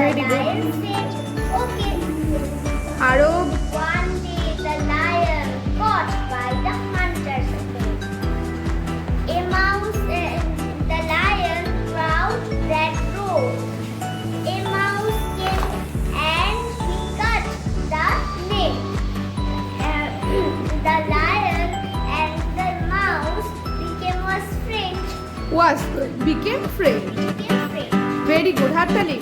Very good. Lion said, okay. আরো One day the lion caught by the hunters again. A mouse the lion found that road. A mouse came and he cut the neck. The lion and the mouse became a friend. was became friend. Became friends. Very good. হাততালি.